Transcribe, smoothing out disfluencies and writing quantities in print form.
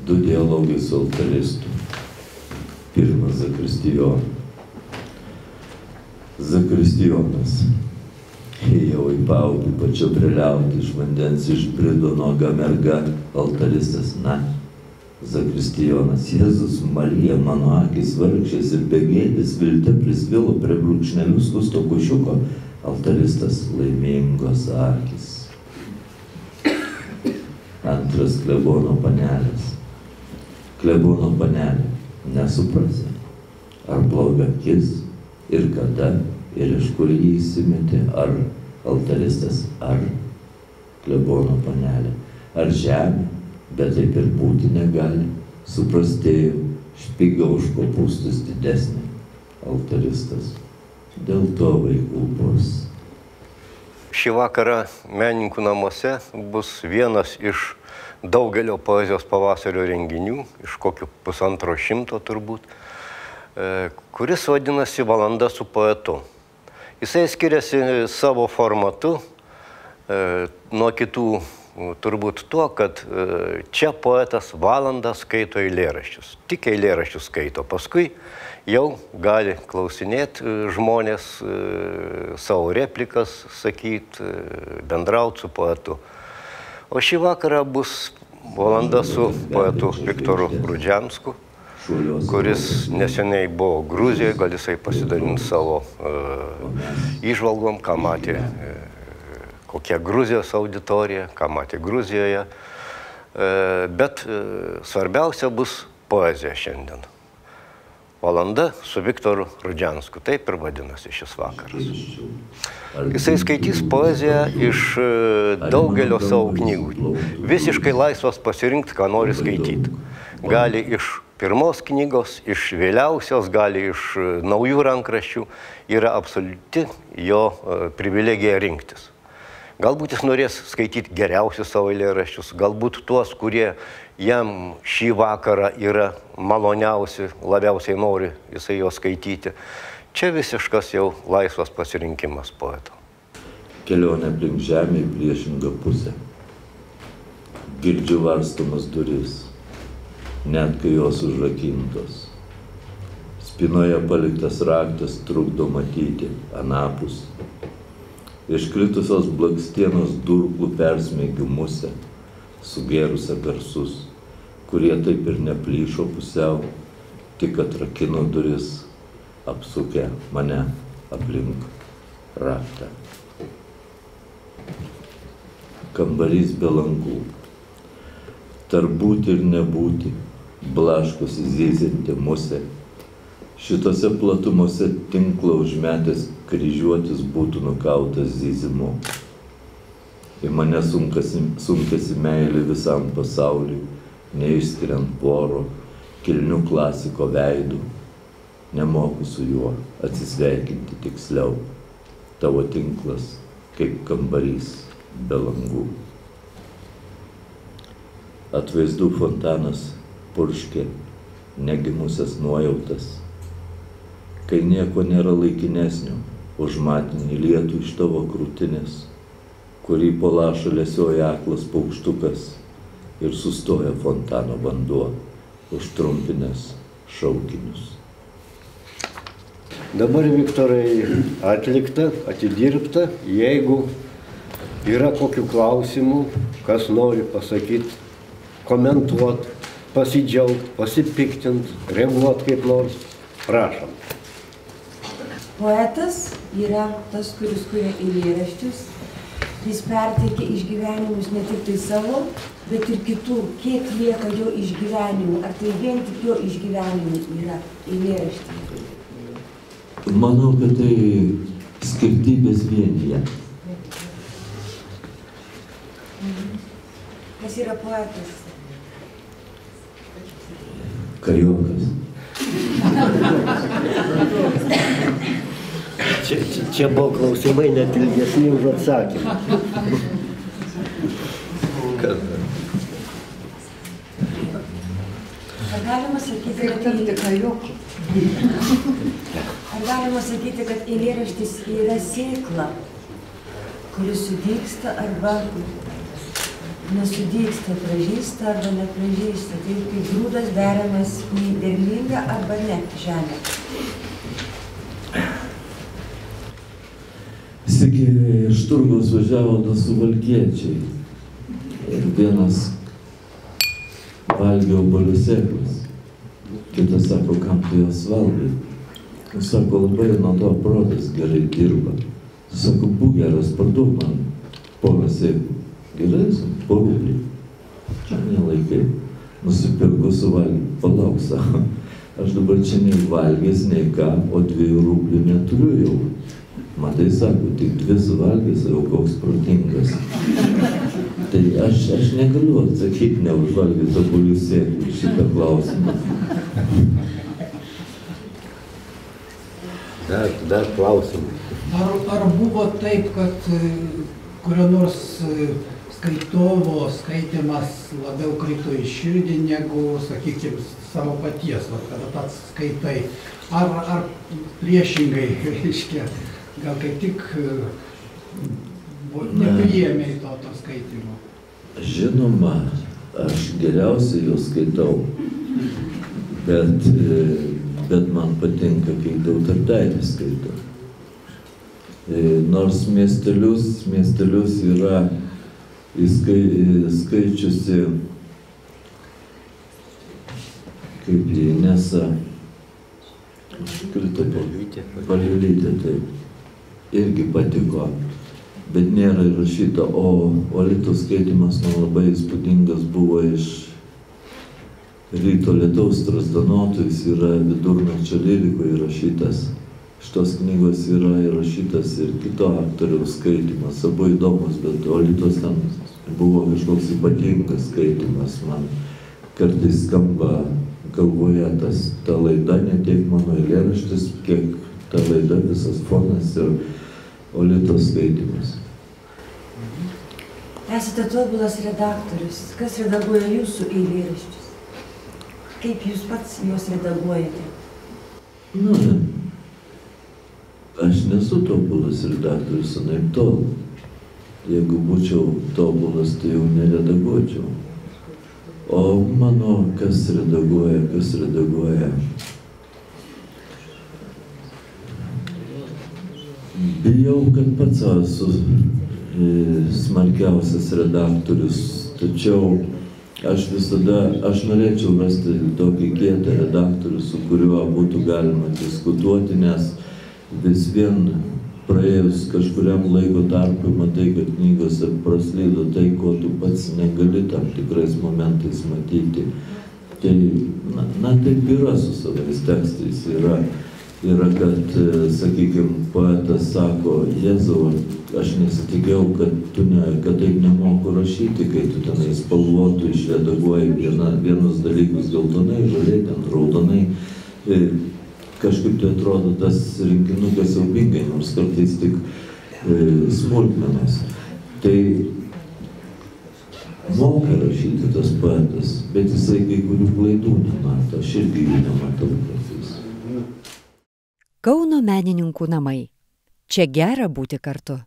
Du dialogai su altaristu. Pirmas zakristijonas. Zakristijonas. Ėjau į paupį, pačio priliauti, iš vandens išbrido nuoga merga. Altaristas, na, zakristijonas, Jėzus Marija, mano akis vargšės ir begėdis vilte prisvilo prie brūkšnelių skusto kušiuko. Altaristas, laimingos akis. Antras, klebono panelės. Klebono panelė, nesuprasi, ar bloga akis, ir kada, ir iš kur jį įsimetė, ar altaristas, ar klebono panelė, ar žemė, bet taip ir būti negali, suprastėjo, špiga už kopūstus didesnė, altaristas, dėl to vaikų bus. Šį vakarą menininkų namuose bus vienas iš daugelio poezijos pavasario renginių, iš kokių 150 turbūt, kuris vadinasi Valanda su poetu. Jisai skiriasi savo formatu nuo kitų turbūt tuo, kad čia poetas valandą skaito eilėraščius. Tik eilėraščius skaito. Paskui jau gali klausinėti žmonės, savo replikas sakyti, bendrauti su poetu. O šį vakarą bus valanda su poetu Viktoru Rudžiansku, kuris neseniai buvo Gruzijoje, gal jisai pasidalins savo įžvalgom, ką matė, kokia Gruzijos auditorija, ką matė Gruzijoje. Bet svarbiausia bus poezija šiandien. Valanda su Viktoru Rudžiansku, taip ir vadinasi šis vakaras. Jisai skaitys poeziją iš daugelio savo knygų. Visiškai laisvas pasirinkti, ką nori skaityti. Gali iš pirmos knygos, iš vėliausios, gali iš naujų rankraščių. Yra absoliuti jo privilegija rinktis. Galbūt jis norės skaityti geriausius savo eilėraščius, galbūt tuos, kurie jam šį vakarą yra maloniausi, labiausiai nori jisai jo skaityti. Čia visiškas jau laisvas pasirinkimas poeto. Kelionė aplink žemę į priešingą pusę. Girdžiu varstomas duris, net kai jos užrakintos. Spinoje paliktas raktas trukdo matyti anapus. Iškritusios blakstienos durklų persmeigiu musę, sugėrusią garsus, kurie taip ir neplyšo pusiau, tik atrakino duris, apsukę mane aplink raktą. Kambarys be langų. Tarp būti ir nebūti, blaškosi zyzianti musė. Šitose platumose tinklą užmetęs kryžiuotis būtų nukautas zyzimu. Į mane sunkasi meilė visam pasauliui, neišskiriant poro, kilnių klasiko veidų. Nemoku su juo atsisveikinti tiksliau. Tavo tinklas kaip kambarys be langų. Atvaizdų fontanas purškė negimusias nuojautas. Kai nieko nėra laikinesnio, už matinį lietų iš tavo krūtinės, kurį po lašą lesioja aklas paukštukas ir sustoja fontano vanduo, užtrumpinęs šaukinius. Dabar, Viktorai, atlikta, atidirbta. Jeigu yra kokių klausimų, kas nori pasakyti, komentuoti, pasidžiaugti, pasipiktinti, reaguoti kaip nors, prašom. Poetas yra tas, kuris kuria eilėraščius. Jis perteikia išgyvenimus ne tik tai savo, bet ir kitų. Kiek lieka jo išgyvenimų, ar tai vien tik jo išgyvenimų yra eilėraščiai? Manau, kad tai skirtybės vienyje. Kas yra poetas? Kajokas. Čia buvo klausimai net ilgesni už atsakymą. Ar galima sakyti, kad eilėraštis yra sėkla, kuri sudygsta arba nesudygsta, pražysta arba nepražysta. Taip kaip grūdas beriamas į derlingą arba ne žemę. Sykį iš turgaus važiavo du suvalkiečiai. Ir vienas valgė obuolių sėklas. Kitas sako, kam tu jas valgai? Jis sako, labai nuo to protas gerai dirba. Jis sako, būk geras, parduok man porą sėklų. Gerai, po rublį. Čia nelaikai. Nusipirko suvalgyti. Palauk, sako, aš dabar čia nei valgęs, nei ką, o 2 rublių neturiu jau. Matai, sako, tik 2 suvalgęs, jau koks protingas. Tai aš negaliu atsakyti neužvalgęs obuolių sėklų šitą klausimą. Dar klausimai. Ar buvo taip, kad kurio nors skaitovo skaitymas labiau krito į širdį negu, sakykime, savo paties, kada pats skaitai? Ar priešingai, reiškia, gal kaip tik nepriėmė to skaitimo? Žinoma, aš geriausiai jo skaitau, bet man patinka, kai Dautartaitė skaito. Nors miestelius yra skaičiusi, kaip Inesa Paliulytė, taip, irgi patiko, bet nėra įrašyta, o Lietuvos skaitimas man labai įspūdingas buvo iš Ryto lietaus Strazdanoto, jis yra Vidurnakčio lyrikoje įrašytas. Šitos knygos yra įrašytas ir kito aktoriaus skaitimas, abu įdomus, bet Lietuvos ten buvo kažkoks ypatingas skaitimas. Man kartais skamba galvoje ta laida, ne tiek mano eilėraštis, kiek ta laida, visas fonas ir Lietuvos skaitimas. Esate tobulas redaktorius. Kas redaguoja jūsų eilėraščius? Kaip jūs pats juos redaguojate? Aš nesu tobulas redaktorius, anaip tol. Jeigu būčiau tobulas, tai jau neredaguočiau. O mano, kas redaguoja. Bijau, kad pats esu smarkiausias redaktorius, tačiau aš norėčiau rasti tokį kietą redaktorių, su kuriuo būtų galima diskutuoti, nes vis vien praėjus kažkuriam laiko tarpui matai, kad knygose praslydo tai, ko tu pats negali tam tikrais momentais matyti. Tai, taip yra su savais tekstais. Yra, kad, sakykime, poetas sako, Jėzau, aš nesitikėjau, kad taip nemoku rašyti, kai tu tenai spalvotų išredaguoji vienus dalykus geltonai, žaliai, ten raudonai. Kažkaip tai atrodo tas rinkinukas siaubingai, nors kartais tik smulkmenos. Tai moka rašyti tas poetas, bet jisai kai kurių klaidų nemato, aš irgi jų nematau kartais. Kauno menininkų namai. Čia gera būti kartu.